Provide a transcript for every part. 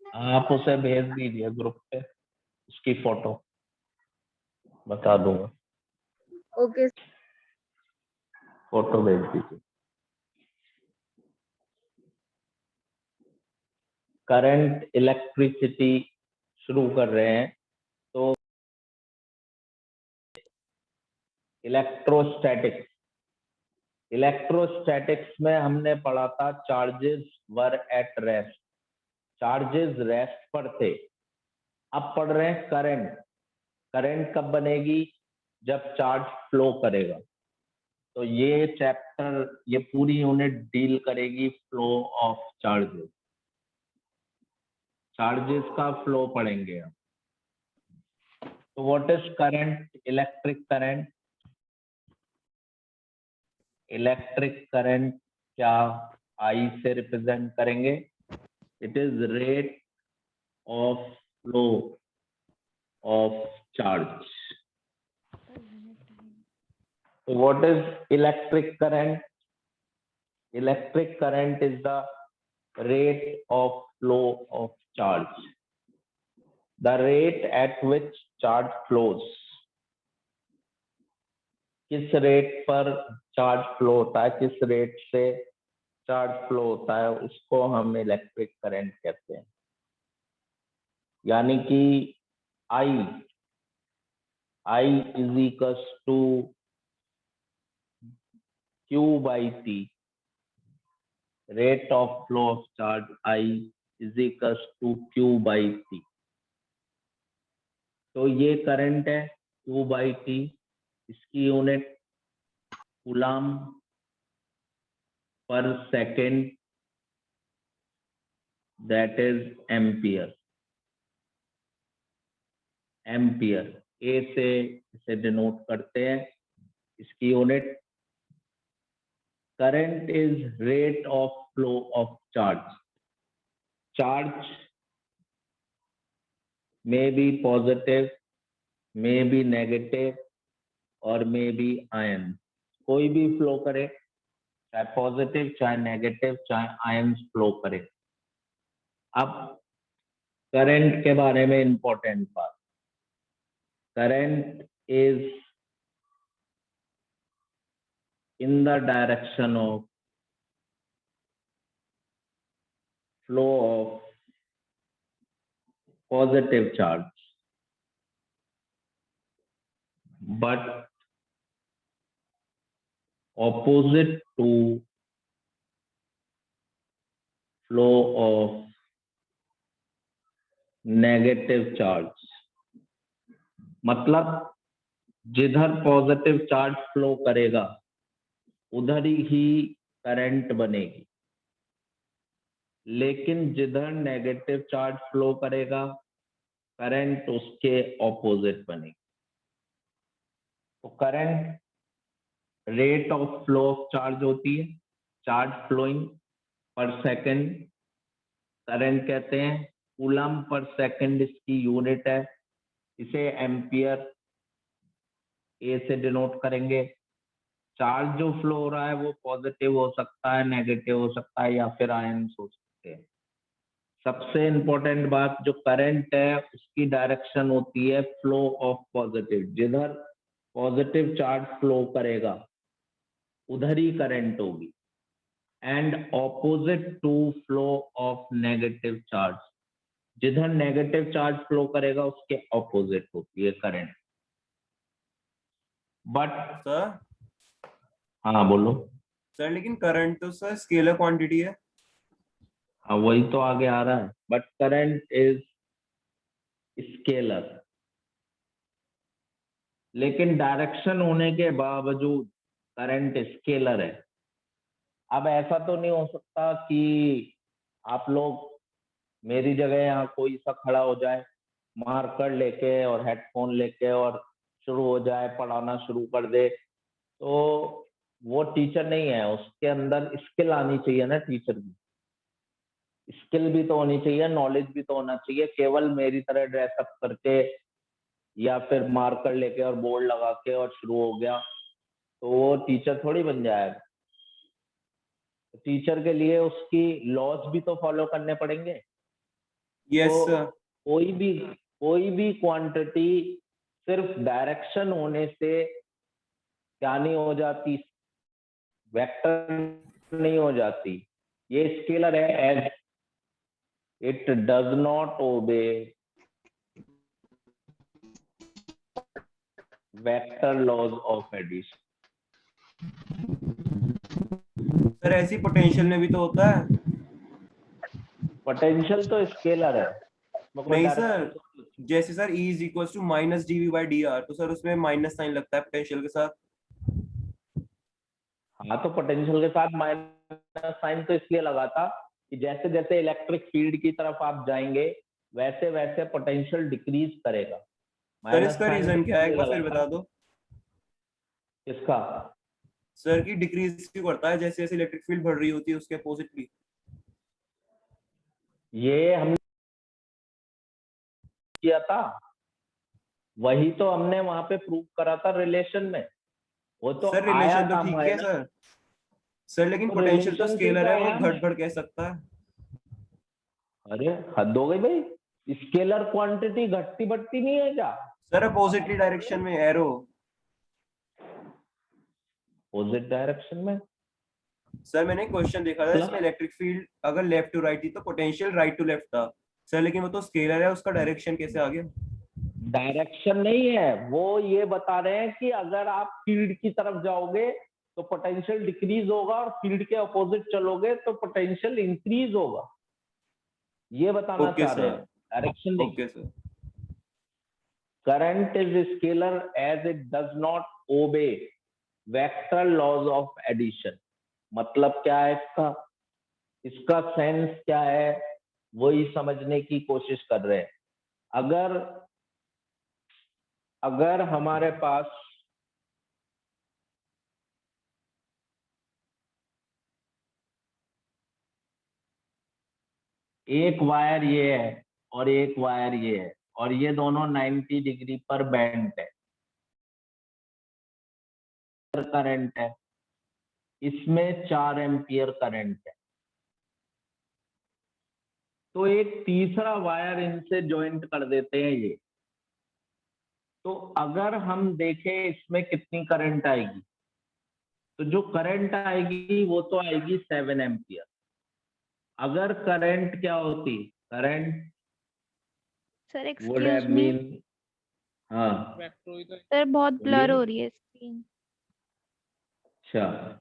आप उसे भेज दीजिए ग्रुप पे उसकी फोटो, बता दूंगा। ओके। फोटो भेज दीजिए। करंट इलेक्ट्रिसिटी शुरू कर रहे हैं। तो इलेक्ट्रोस्टैटिक्स, इलेक्ट्रोस्टैटिक्स में हमने पढ़ा था charges were at rest, charges rest पर थे। अब पढ़ रहे हैं करंट, करंट कब बनेगी, जब चार्ज फ्लो करेगा। तो ये चैप्टर, ये पूरी यूनिट डील करेगी फ्लो ऑफ चार्जेस, चार्जेस का फ्लो पढ़ेंगे हम। तो what is current, electric current, electric current क्या आई से रिप्रेजेंट करेंगे, it is rate of flow of charge. So what is electric current? Electric current is the rate of flow of charge, the rate at which charge flows। किस rate पर charge flow होता है, किस rate से charge flow होता है, उसको हम इलेक्ट्रिक करंट कहते हैं। यानी कि I is equal to Q by T, rate of flow of charge I is equal to Q by T। तो ये करंट है Q by T, इसकी यूनिट कूलम पर second, that is ampere. Ampere A से इसे denote करते हैं, इसकी unit. Current is rate of flow of charge, charge may be positive, may be negative और मे बी आयन, कोई भी फ्लो करे, चाहे पॉजिटिव चाहे नेगेटिव चाहे आयन फ्लो करे। अब करंट के बारे में इंपॉर्टेंट बात, current is in the direction of flow of positive charge, but opposite to flow of negative charge। मतलब जिधर पॉजिटिव चार्ज फ्लो करेगा उधर ही करंट बनेगी, लेकिन जिधर नेगेटिव चार्ज फ्लो करेगा करंट उसके ऑपोजिट बनेगी। तो current rate of flow of charge होती है, charge flowing per second current कहते हैं। कूलम पर सेकंड इसकी यूनिट है, इसे एम्पियर ए से डिनोट करेंगे। चार्ज जो फ्लो हो रहा है वो पॉजिटिव हो सकता है, नेगेटिव हो सकता है, या फिर आयन्स हो सकते हैं। सबसे इंपॉर्टेंट बात, जो करंट है उसकी डायरेक्शन होती है फ्लो ऑफ पॉजिटिव, जिधर पॉजिटिव चार्ज फ्लो करेगा उधर ही करंट होगी, and opposite to flow of negative charge, जिधर नेगेटिव चार्ज फ्लो करेगा उसके ऑपोजिट होती है करंट। बट सर, हाँ बोलो सर लेकिन करंट तो सर स्केलर क्वांटिटी है। हाँ वही तो आगे आ रहा है, बट करंट इज स्केलर, लेकिन डायरेक्शन होने के बावजूद करंट स्केलर है। अब ऐसा तो नहीं हो सकता कि आप लोग मेरी जगह यहाँ कोई सा खड़ा हो जाए मार्कर लेके और हेडफोन लेके और शुरू हो जाए पढ़ाना शुरू कर दे, तो वो टीचर नहीं है, उसके अंदर स्किल आनी चाहिए ना, टीचर की स्किल भी तो होनी चाहिए, नॉलेज भी तो होना चाहिए। केवल मेरी तरह ड्रेसअप करके या फिर मार्कर लेके और बोर्ड लगा के और शुरू हो गया तो वो टीचर थोड़ी बन जाएगा। टीचर के लिए उसकी लॉज भी तो फॉलो करने पड़ेंगे। यस तो सर। कोई भी क्वांटिटी सिर्फ डायरेक्शन होने से क्या नहीं हो जाती, वेक्टर नहीं हो जाती। ये स्केलर है, as it does not obey vector laws of addition. Sir ऐसी पोटेंशियल में भी तो होता है। पोटेंशियल तो स्केलर है, उसमें कोई नहीं डायरेक्शन सर, तो। जैसे sir E is equal to minus dv/dr, तो सर उसमें माइनस साइन लगता है पोटेंशियल के साथ। हाँ, तो पोटेंशियल के साथ माइनस साइन तो इसलिए लगा था कि जैसे जैसे इलेक्ट्रिक फील्ड की तरफ आप जाएंगे वैसे वैसे पोटेंशियल डिक्रीज करेगा। सर माइनस इसका साइन रीजन क्या है, इसलिए एक बार लगा फिर था। बता दो। इसका सर की डिक्रीज क्यों करता है, जैसे जैसे इलेक्ट्रिक फील्ड बढ़ रही होती है उसके अपोजिटली। ये हमने किया था, वही तो हमने वहां पे प्रूव करा था रिलेशन में, वो तो सर आया रिलेशन तो काम ठीक है है ना। सर। सर लेकिन तो पोटेंशियल तो रिलेशन से स्केलर तो है, वो आया ना। घट बढ़ कह सकता है। अरे हद हो गई भाई, स्केलर क्वांटिटी घटती बढ़ती नहीं है क्या? सर अपोजिटली डायरेक्शन में एरो। अपोजिट डायरेक्शन में सर मैंने क्वेश्चन देखा था, इसमें मतलब इलेक्ट्रिक फील्ड अगर लेफ्ट टू राइट थी तो पोटेंशियल राइट टू लेफ्ट था। सर लेकिन वो तो स्केलर है, उसका डायरेक्शन कैसे आ गया। डायरेक्शन नहीं है, वो ये बता रहे हैं कि अगर आप फील्ड की तरफ जाओगे तो पोटेंशियल डिक्रीज होगा और फील्ड के अपोजिट चलोगे तो पोटेंशियल इंक्रीज होगा, ये बताना ओके चाह रहे हैं, सर। डायरेक्शन नहीं। Okay sir. Current is scalar as it does not obey vector laws of addition. मतलब क्या है इसका, इसका सेंस क्या है, वही समझने की कोशिश कर रहे हैं। अगर अगर हमारे पास एक वायर ये है और एक वायर ये है और ये दोनों 90 डिग्री पर बेंट है, करंट है, इसमें 4 एम्पियर करंट है, तो एक तीसरा वायर इनसे ज्वाइंट कर देते हैं ये। तो अगर हम देखें इसमें कितनी करंट आएगी, तो जो करंट आएगी वो तो आएगी 7 एम्पियर। अगर करंट क्या होती, current sir would excuse have me, been, हाँ सर बहुत बोलिए। ब्लर हो रही है स्क्रीन। अच्छा,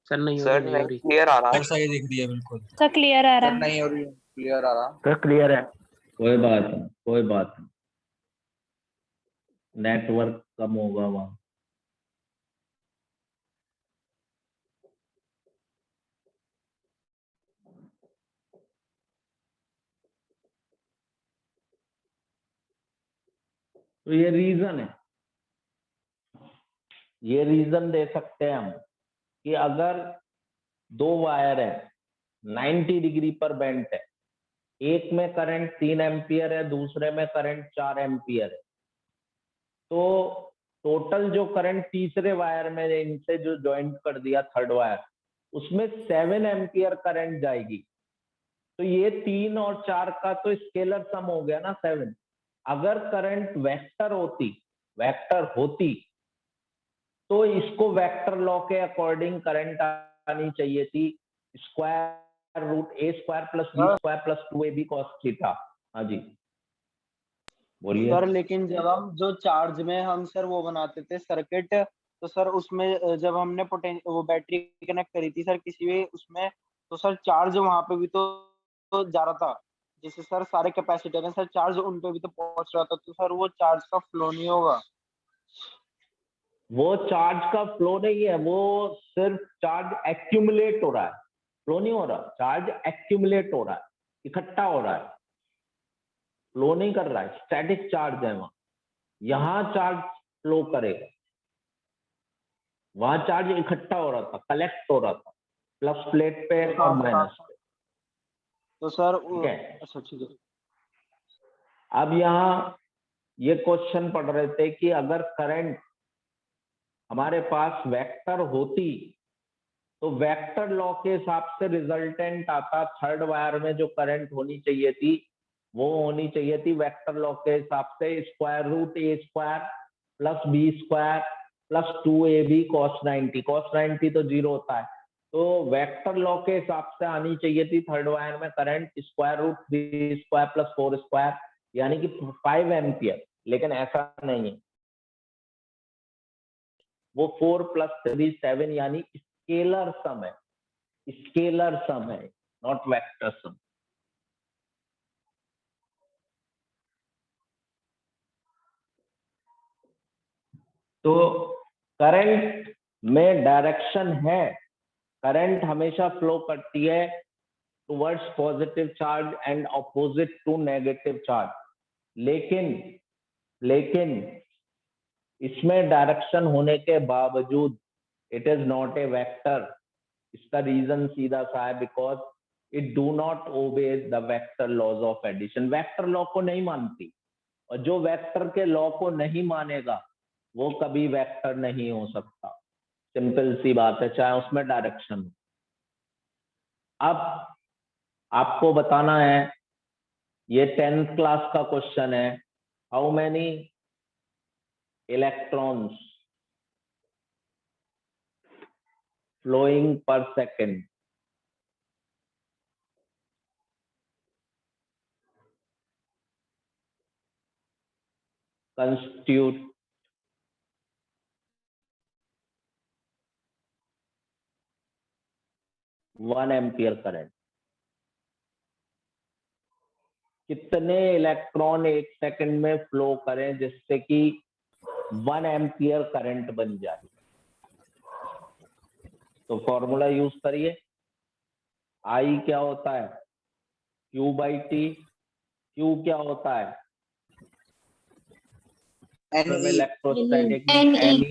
सर नहीं हो सर रही, नहीं नहीं हो रही। क्लियर आ रहा। सर सही दिख रही है बिल्कुल। सर क्लियर आ रहा सर है। नहीं हो रही, क्लियर आ रहा। तो क्लियर है, कोई बात नहीं, कोई बात नहीं, नेटवर्क कम होगा वहां। तो ये रीजन है, ये रीजन दे सकते हैं हम कि अगर दो वायर है 90 डिग्री पर बेंट है, एक में करंट 3 एम्पियर है, दूसरे में करंट 4 एम्पियर है, तो टोटल जो करंट तीसरे वायर में इनसे जो ज्वाइंट कर दिया थर्ड वायर, उसमें 7 एम्पियर करंट जाएगी। तो ये 3 और 4 का तो स्केलर सम हो गया ना 7। अगर करंट वेक्टर होती तो इसको वेक्टर लॉ के अकॉर्डिंग करंट आनी चाहिए थी, square root A square plus B square plus 2ab cos थीटा। हाँ जी बोलिए। सर लेकिन जब हम जो चार्ज में हम सर वो बनाते थे सर्किट, तो सर उसमें जब हमने वो बैटरी कनेक्ट करी थी सर किसी भी उसमें, तो सर चार्ज वहां पे भी तो जा रहा था। जैसे सर सारे कैपेसिटर हैं सर, चार्ज उन पे भी तो पहुंच रहा था, तो सर वो चार्ज का फ्लो नहीं होगा। वो चार्ज का फ्लो नहीं है, वो सिर्फ चार्ज एक्यूमुलेट हो रहा है, फ्लो नहीं हो रहा, चार्ज एक्यूमुलेट हो रहा है, इकट्ठा हो रहा है, फ्लो नहीं कर रहा है, स्टैटिक चार्ज है वहां। यहां चार्ज फ्लो करेगा, वहां चार्ज इकट्ठा हो रहा था, कलेक्ट हो रहा था, प्लस प्लेट पे और माइनस पे। तो सर ठीक है, अच्छा ठीक है। अब यहाँ ये क्वेश्चन पढ़ रहे थे कि अगर करंट हमारे पास वेक्टर होती तो वेक्टर लॉ के हिसाब से रिजल्टेंट आता थर्ड वायर में जो करंट होनी चाहिए थी वो होनी चाहिए थी वेक्टर लॉ के हिसाब से square root A square plus B square plus 2ab cos 90। cos 90 तो 0 होता है, तो वेक्टर लॉ के हिसाब से आनी चाहिए थी थर्ड वायर में current square root 3 square plus 4 square यानी कि 5 एम्पियर, लेकिन ऐसा नहीं है। वो 4 + 3 7 यानी स्केलर सम है, स्केलर सम है, नॉट वेक्टर सम। तो करंट में डायरेक्शन है, करंट हमेशा फ्लो करती है towards positive charge and opposite to negative charge, लेकिन इसमें डायरेक्शन होने के बावजूद it is not a vector. इसका रीजन सीधा सा है, because it do not obey the vector laws of addition. Vector law को नहीं मानती, और जो वेक्टर के लॉ को नहीं मानेगा वो कभी वेक्टर नहीं हो सकता। सिंपल सी बात है, चाहे उसमें डायरेक्शन हो। अब आपको बताना है, ये 10th क्लास का क्वेश्चन है, how many electrons flowing per second. constitute one ampere current. कितने इलेक्ट्रॉन एक सेकंड में फ्लो करें जिससे कि 1 एम्पियर करंट बन जाए। तो फॉर्मूला यूज करिए, आई क्या होता है Q/T। Q क्या होता है इलेक्ट्रोस्टैटिक Ne,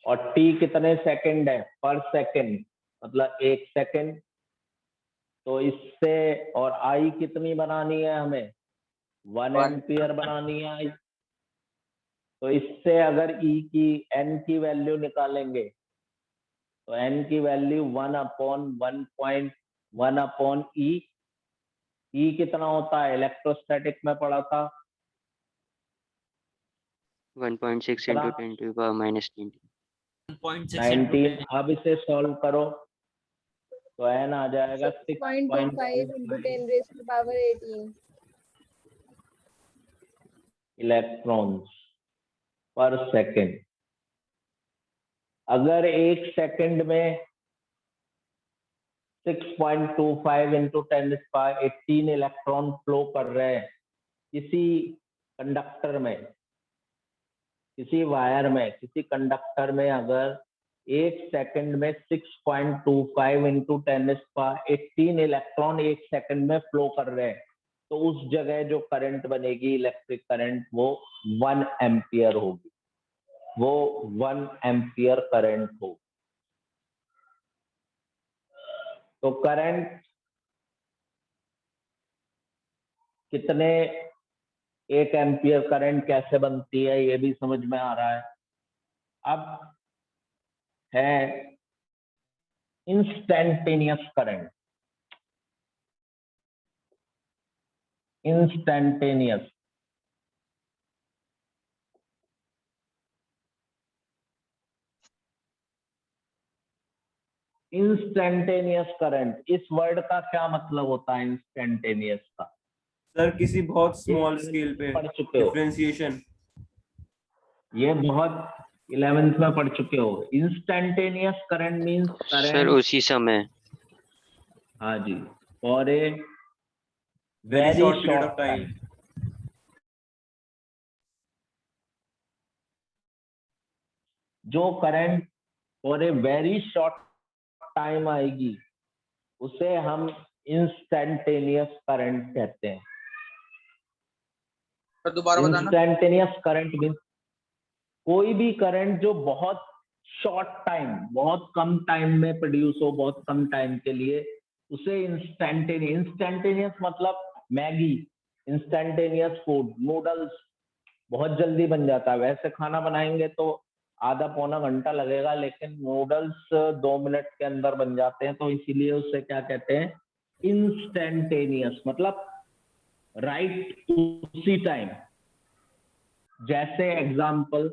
और T कितने सेकंड है पर सेकंड, मतलब 1 सेकंड। तो इससे और आई कितनी बनानी है हमें 1 एम्पियर बनानी है आई। तो इससे अगर N की वैल्यू निकालेंगे तो N की वैल्यू 1/1.1/E। E कितना होता है इलेक्ट्रोस्टैटिक में पढ़ा था 1.6 × 10⁻⁻19। 19। अब इसे सॉल्व करो तो N आ जाएगा 6.25 × 10⁻18 इलेक्ट्रॉन्स पर सेकंड। अगर 1 सेकंड में 6.25 × 10⁻18 इलेक्ट्रॉन फ्लो कर रहे हैं किसी कंडक्टर में, किसी वायर में, किसी कंडक्टर में, अगर 1 सेकंड में 6.25 × 10⁻18 इलेक्ट्रॉन 1 सेकंड में फ्लो कर रहे हैं, तो उस जगह जो करंट बनेगी इलेक्ट्रिक करंट वो 1 एम्पियर होगी, वो 1 एम्पियर करंट होगी। तो करंट कितने 1 एम्पियर करंट कैसे बनती है ये भी समझ में आ रहा है। अब है instantaneous current. Instantaneous instantaneous current, इस वर्ड का क्या मतलब होता है इंस्टैन्टेनियस का? सर किसी बहुत स्मॉल स्केल पे पढ़ चुके हो, डिफरेंशिएशन। ये बहुत 11th में पढ़ चुके हो। Instantaneous current means sir current, उसी समय। हाँ जी, for a very very short period short of time. जो current for a very short time आएगी उसे हम इंस्टैन्टेनियस करंट कहते हैं। दोबारा बताना। इंस्टैन्टेनियस करंट मींस कोई भी करंट जो बहुत शॉर्ट टाइम, बहुत कम टाइम में प्रोड्यूस हो, बहुत कम टाइम के लिए, उसे इंस्टैन्टेनियस मतलब मैगी, इंस्टैन्टेनियस फूड, नूडल्स बहुत जल्दी बन जाता है। वैसे खाना बनाएंगे तो आधा पौना घंटा लगेगा, लेकिन नूडल्स 2 मिनट के अंदर बन जाते हैं, तो इसीलिए उसे क्या कहते हैं, इंस्टेंटेनियस, मतलब राइट उसी टाइम। जैसे एग्जाम्पल